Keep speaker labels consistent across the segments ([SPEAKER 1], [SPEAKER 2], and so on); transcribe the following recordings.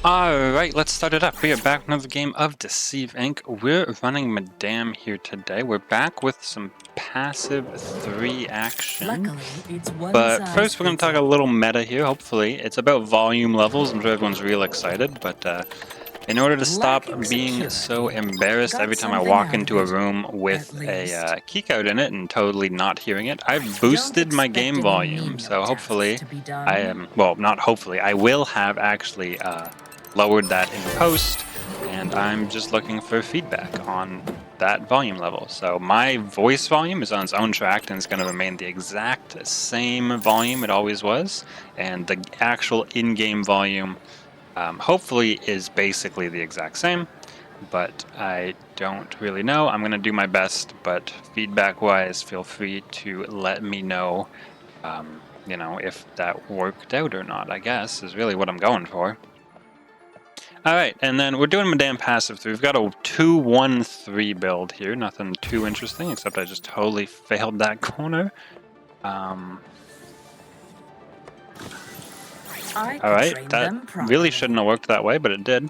[SPEAKER 1] Alright, let's start it up. We are back with another game of Deceive Inc. We're running Madame here today. We're back with some passive 3 action.
[SPEAKER 2] Luckily, it's
[SPEAKER 1] But first we're going to talk a little meta here, hopefully. It's about volume levels. I'm sure everyone's real excited, but in order to stop being so embarrassed every time I walk into a room with a keycard in it and totally not hearing it, I've boosted my game volume. So hopefully I am, well, not hopefully, I will have actually lowered that in post, and I'm just looking for feedback on that volume level. So my voice volume is on its own track and it's going to remain the exact same volume it always was, and the actual in-game volume hopefully is basically the exact same, but I don't really know. I'm going to do my best, but feedback-wise, feel free to let me know, you know, if that worked out or not, I guess, is really what I'm going for. Alright, and then we're doing Madame Passive 3. We've got a 2-1-3 build here. Nothing too interesting, except I just totally failed that corner. Alright, that really shouldn't have worked that way, but it did.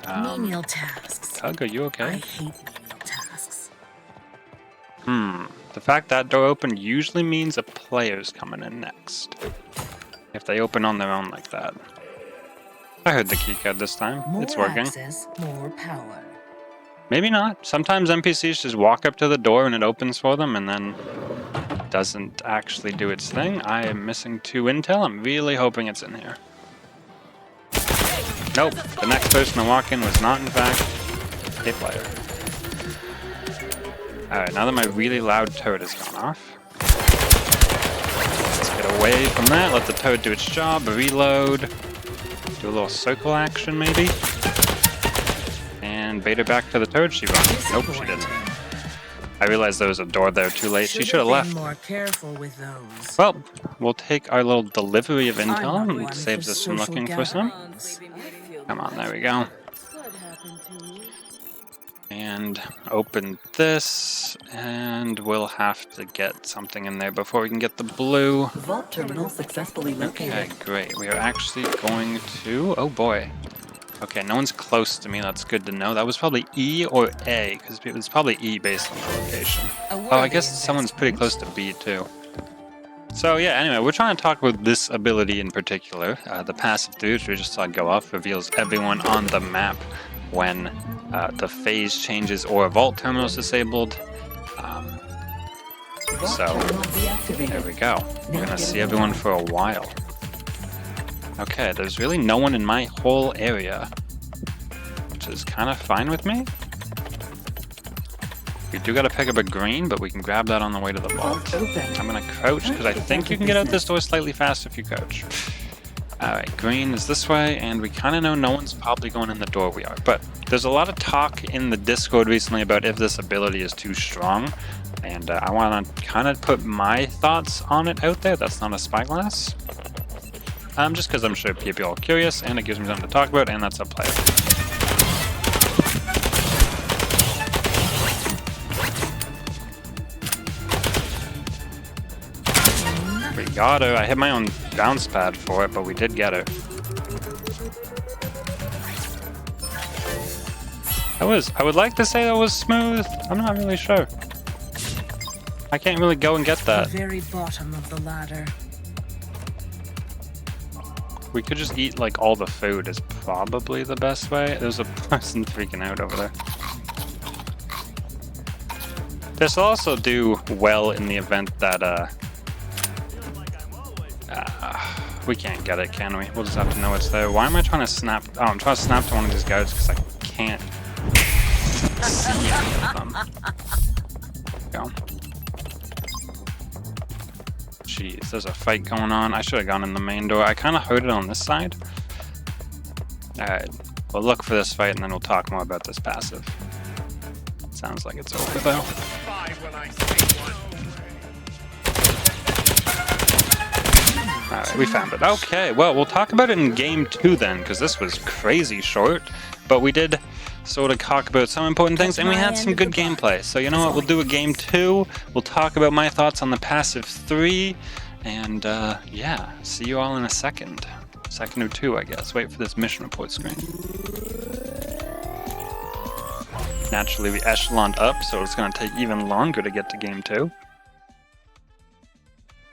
[SPEAKER 2] Menial tasks.
[SPEAKER 1] Doug, are you okay?
[SPEAKER 2] I hate menial tasks.
[SPEAKER 1] The fact that door opened usually means a player's coming in next. If they open on their own like that. I heard the keycard this time. It's working.
[SPEAKER 2] Access, more power.
[SPEAKER 1] Maybe not. Sometimes NPCs just walk up to the door and it opens for them and then doesn't actually do its thing. I am missing 2 intel. I'm really hoping it's in here. Nope. The next person to walk in was not, in fact, a player. Alright, now that my really loud turret has gone off, let's get away from that. Let the turret do its job. Reload. Do a little circle action, maybe? And bait her back to the turret she run. Nope, she didn't. I realized there was a door there too late. She should have left.
[SPEAKER 2] More careful with those.
[SPEAKER 1] Well, we'll take our little delivery of intel. It saves us from looking for some. Come on, there we go. And open this, and we'll have to get something in there before we can get the blue.
[SPEAKER 3] Vault terminal successfully located.
[SPEAKER 1] Okay, great. We are actually going to... Oh boy. Okay, no one's close to me. That's good to know. That was probably E or A, because it was probably E based on the location. Oh, I guess someone's pretty close to B too. So yeah, anyway, we're trying to talk about this ability in particular. The passive 3, which we just saw go off, reveals everyone on the map when the phase changes or a vault terminal is disabled. So there we go. We're gonna see everyone for a while. Okay, there's really no one in my whole area, which is kind of fine with me. We do gotta pick up a green, but we can grab that on the way to the vault. I'm gonna crouch, because I think you can get out this door slightly faster if you crouch. Alright, green is this way, and we kind of know no one's probably going in the door we are. But there's a lot of talk in the Discord recently about if this ability is too strong, and I want to kind of put my thoughts on it out there. That's not a Spyglass. Just because I'm sure people are curious, and it gives me something to talk about, and that's a player. We got her. I hit my own bounce pad for it, but we did get her. I would like to say that was smooth. I'm not really sure. I can't really go and get that.
[SPEAKER 2] The very bottom of the ladder.
[SPEAKER 1] We could just eat like all the food is probably the best way. There's a person freaking out over there. This will also do well in the event that we can't get it, can we? We'll just have to know it's there. Why am I trying to snap? Oh, I'm trying to snap to one of these guards because I can't see any of them. Go. Jeez, there's a fight going on. I should have gone in the main door. I kind of heard it on this side. Alright, we'll look for this fight and then we'll talk more about this passive. Sounds like it's over though. Alright, we found it. Okay, well, we'll talk about it in game 2 then, because this was crazy short, but we did sort of talk about some important things, and we had some good gameplay. So you know what, we'll do a game 2, we'll talk about my thoughts on the passive 3, and yeah, see you all in a second. Second or two, I guess. Wait for this mission report screen. Naturally, we echeloned up, so it's going to take even longer to get to game 2.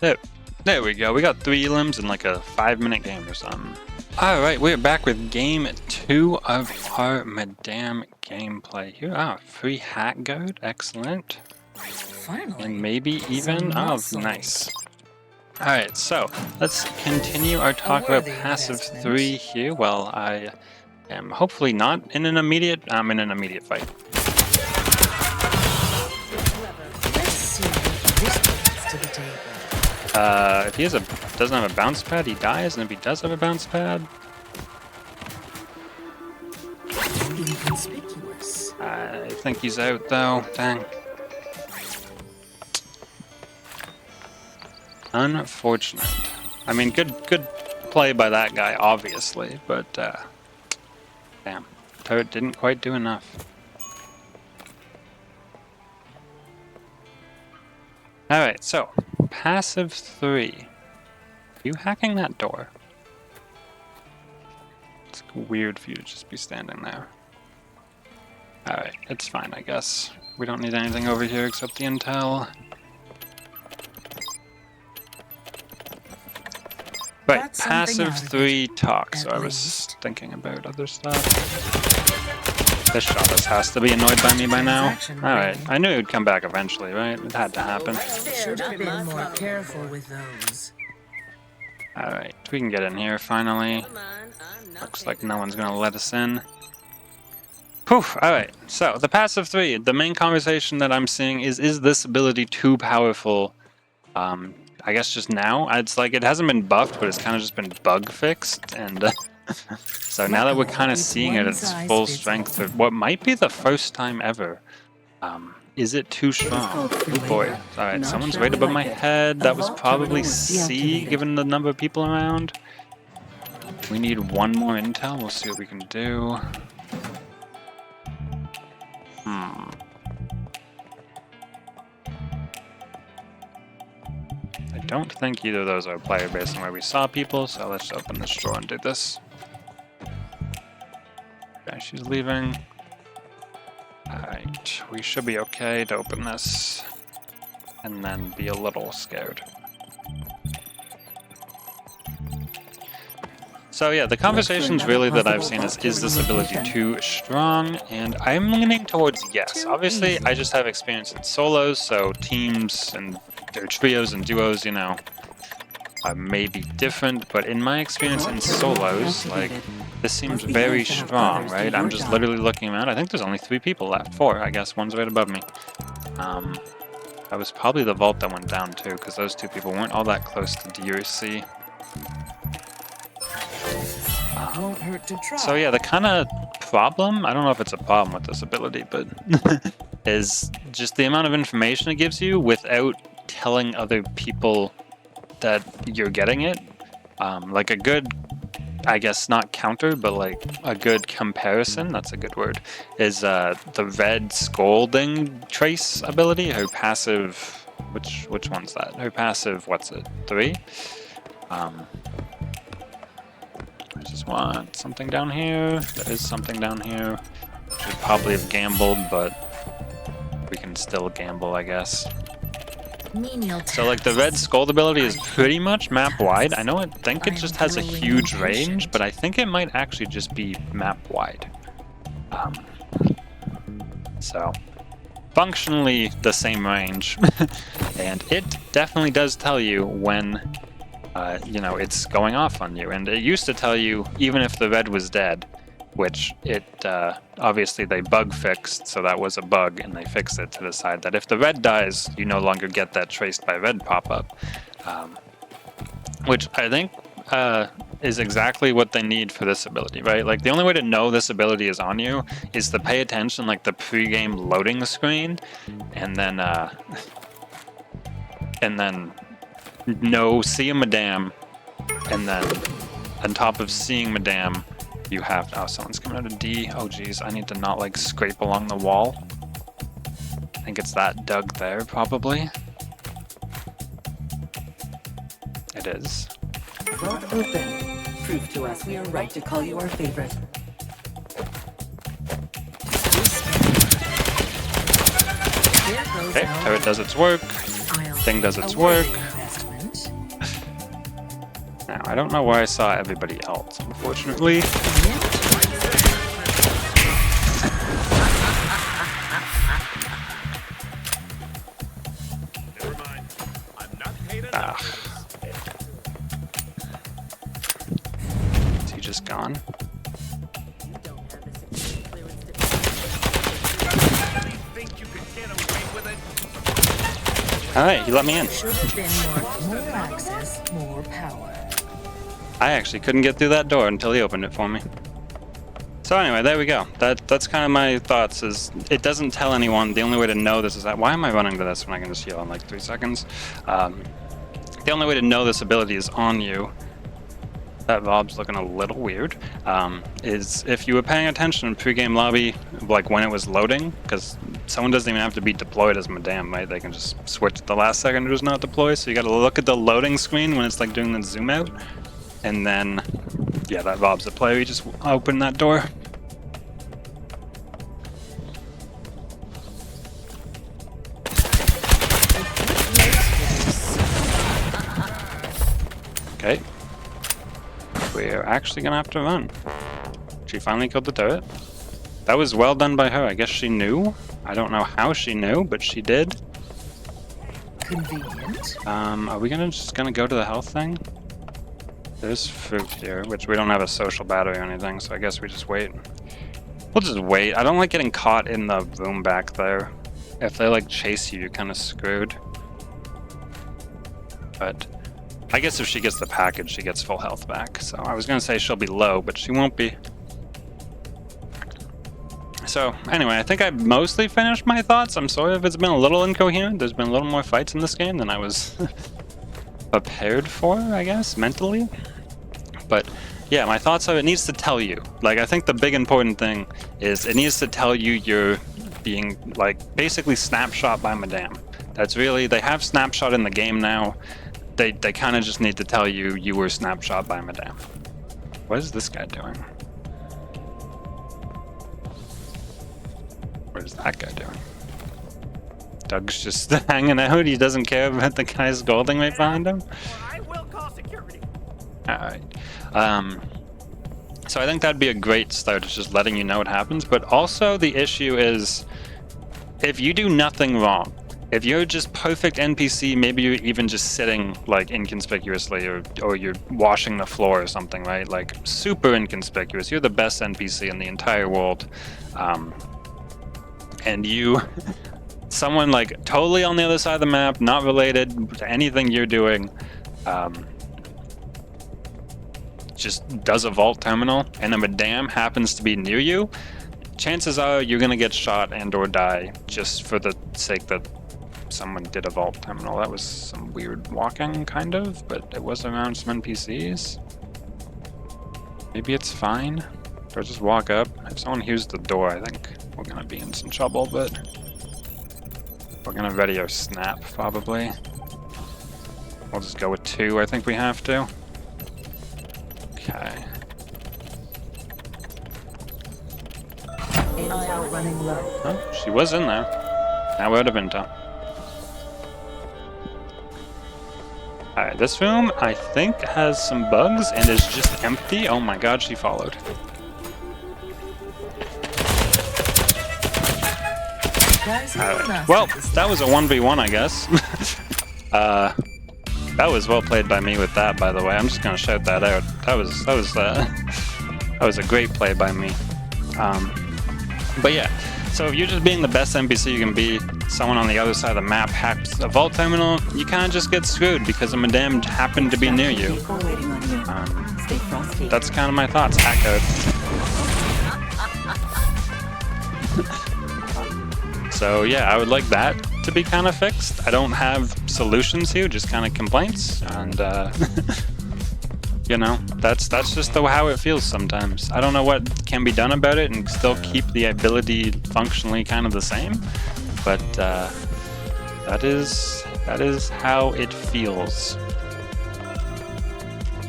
[SPEAKER 1] There we go. We got 3 elims in like a 5-minute game or something. Alright, we're back with game 2 of our Madame gameplay here. Ah, free hat guard. Excellent.
[SPEAKER 2] Finally.
[SPEAKER 1] And maybe even... Oh, nice. Alright, so let's continue our talk about passive 3 here. Well, I am hopefully not in an immediate... I'm in an immediate fight.
[SPEAKER 2] Let's see what this brings to the table.
[SPEAKER 1] If he doesn't have a bounce pad, he dies, and if he does have a bounce pad...
[SPEAKER 2] Inconspicuous.
[SPEAKER 1] I think he's out, though. Dang. Unfortunate. I mean, good play by that guy, obviously, but, damn. Turret didn't quite do enough. Alright, so, passive 3. You hacking that door? It's weird for you to just be standing there. Alright, it's fine, I guess. We don't need anything over here except the intel. Right,
[SPEAKER 2] Got something out
[SPEAKER 1] passive
[SPEAKER 2] of it,
[SPEAKER 1] 3 talk, so
[SPEAKER 2] at
[SPEAKER 1] I was
[SPEAKER 2] least.
[SPEAKER 1] thinking about other stuff. This Shabbos has to be annoyed by me by now.
[SPEAKER 2] Transaction
[SPEAKER 1] Alright,
[SPEAKER 2] ready.
[SPEAKER 1] I knew it would come back eventually, right? It had to happen.
[SPEAKER 2] Should have been more careful with those.
[SPEAKER 1] Alright, we can get in here finally. Looks like no one's gonna let us in. Whew, alright, so the passive 3, the main conversation that I'm seeing is this ability too powerful? I guess just now? It's like it hasn't been buffed, but it's kind of just been bug fixed, and so now that we're kind of seeing it at its full strength, for what might be the first time ever, is it too strong? Oh boy. Alright, someone's right above my head. That was probably C, given the number of people around. We need one more intel. We'll see what we can do. I don't think either of those are a player based on where we saw people, so let's open this drawer and do this. Okay, she's leaving. Alright, we should be okay to open this and then be a little scared. So yeah, the conversations really that I've seen is this ability too strong? And I'm leaning towards yes. Obviously, I just have experience in solos, so teams and or trios and duos, you know, may be different, but in my experience in solos, like, this seems very strong, right? I'm just literally looking around. I think there's only 3 people left. 4, I guess. One's right above me. That was probably the vault that went down too, because those 2 people weren't all that close to D or C.
[SPEAKER 2] Won't hurt to try.
[SPEAKER 1] So yeah, the kind of problem, I don't know if it's a problem with this ability, but is just the amount of information it gives you without telling other people that you're getting it. Like a good, I guess not counter, but like a good comparison, that's a good word, is the red scolding trace ability, her passive, which one's that? Her passive, what's it, 3? I just want something down here. There is something down here. Should probably have gambled, but we can still gamble, I guess.
[SPEAKER 2] Menial
[SPEAKER 1] So like the red scold ability is pretty much map wide. I think it just has a huge range, but I think it might actually just be map wide. So functionally the same range, and it definitely does tell you when you know, it's going off on you. And it used to tell you even if the red was dead, which it obviously they bug fixed, so that was a bug, and they fixed it to decide that if the red dies, you no longer get that traced by red pop-up, which I think is exactly what they need for this ability, right? Like the only way to know this ability is on you is to pay attention, like the pre-game loading screen, and then see a Madame, and then on top of seeing Madame, you have to, oh, someone's coming out of D. Oh geez, I need to not like scrape along the wall. I think it's that dug there, probably. It is.
[SPEAKER 3] Vault open. prove to us we are right to call you our favorite.
[SPEAKER 2] There goes
[SPEAKER 1] Okay,
[SPEAKER 2] our
[SPEAKER 1] turret does its work.
[SPEAKER 2] I'll
[SPEAKER 1] Thing does its
[SPEAKER 2] award
[SPEAKER 1] work.
[SPEAKER 2] the investment.
[SPEAKER 1] Now, I don't know where I saw everybody else, unfortunately. Ah. Is he just gone? Alright, he let me in.
[SPEAKER 2] Should have been more access, more power.
[SPEAKER 1] I actually couldn't get through that door until he opened it for me. So anyway, there we go. That's kind of my thoughts. Is it doesn't tell anyone. The only way to know this is that. Why am I running to this when I can just heal in like 3 seconds? The only way to know this ability is on you. That Vob's looking a little weird. Is if you were paying attention in pre-game lobby, like when it was loading, because someone doesn't even have to be deployed as Madame, right? They can just switch at the last second to just not deploy. So you got to look at the loading screen when it's like doing the zoom out, and then yeah, that Vob's the player. You just open that door. Okay. We're actually gonna have to run. She finally killed the turret. That was well done by her. I guess she knew. I don't know how she knew, but she did.
[SPEAKER 2] Convenient.
[SPEAKER 1] Are we just gonna go to the health thing? There's fruit here, which we don't have a social battery or anything, so I guess we just wait. We'll just wait. I don't like getting caught in the room back there. If they like chase you, you're kind of screwed. But I guess if she gets the package, she gets full health back. So I was gonna say she'll be low, but she won't be. So anyway, I think I mostly finished my thoughts. I'm sorry if it's been a little incoherent. There's been a little more fights in this game than I was prepared for, I guess, mentally. But yeah, my thoughts are it needs to tell you. Like, I think the big important thing is it needs to tell you you're being, like, basically snapshot by Madame. That's really, they have snapshot in the game now. They kind of just need to tell you you were snapshot by Madame. What is this guy doing? What is that guy doing? Doug's just hanging out. He doesn't care about the guy scolding right behind him.
[SPEAKER 4] I will call security.
[SPEAKER 1] Alright. So I think that'd be a great start, is just letting you know what happens. But also the issue is, if you do nothing wrong, if you're just perfect NPC, maybe you're even just sitting like inconspicuously, or you're washing the floor or something, right? Like super inconspicuous. You're the best NPC in the entire world. And you, someone like totally on the other side of the map, not related to anything you're doing, just does a vault terminal, and a Madame happens to be near you, chances are you're gonna get shot and or die just for the sake that someone did a vault terminal. That was some weird walking, kind of, but it was around some NPCs. Maybe it's fine. Or just walk up. If someone hears the door, I think we're gonna be in some trouble, but we're gonna ready our snap, probably. We'll just go with 2, I think we have to. Okay.
[SPEAKER 3] Intel running low.
[SPEAKER 1] Oh, she was in there. Now we're out of intel. Alright, this room, I think, has some bugs and is just empty. Oh my god, she followed. Alright, well, that was a 1v1, I guess. That was well played by me with that, by the way. I'm just gonna shout that out. That was a great play by me. But yeah, so if you're just being the best NPC you can be, someone on the other side of the map hacks a vault terminal, you kind of just get screwed because a Madame happened to be near you.
[SPEAKER 3] Stay frosty.
[SPEAKER 1] That's kind of my thoughts. Hack code. So yeah, I would like that to be kind of fixed. I don't have solutions here, just kind of complaints, and you know, that's just how it feels sometimes. I don't know what can be done about it and still keep the ability functionally kind of the same, but that is how it feels.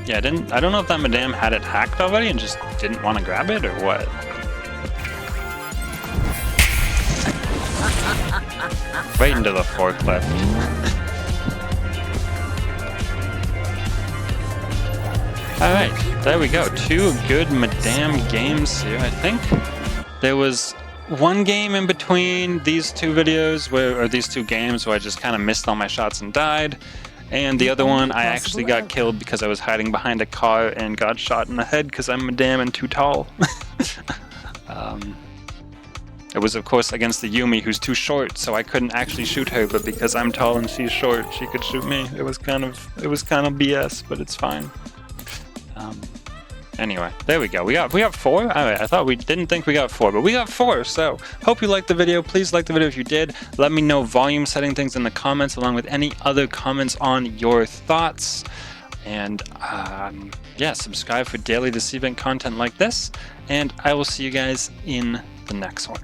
[SPEAKER 1] Yeah, I don't know if that Madame had it hacked already and just didn't want to grab it or what. Right into the forklift. Alright, there we go. 2 good Madame games here, I think. There was one game in between these 2 videos, or these 2 games, where I just kind of missed all my shots and died. And the other one, I actually got killed because I was hiding behind a car and got shot in the head because I'm Madame and too tall. It was, of course, against the Yumi, who's too short, so I couldn't actually shoot her. But because I'm tall and she's short, she could shoot me. It was kind of BS, but it's fine. Anyway, there we go. We got 4. All right, I thought we didn't think we got 4, but we got 4. So hope you liked the video. Please like the video if you did. Let me know volume setting things in the comments, along with any other comments on your thoughts. And yeah, subscribe for daily Deceive Inc content like this. And I will see you guys in the next one.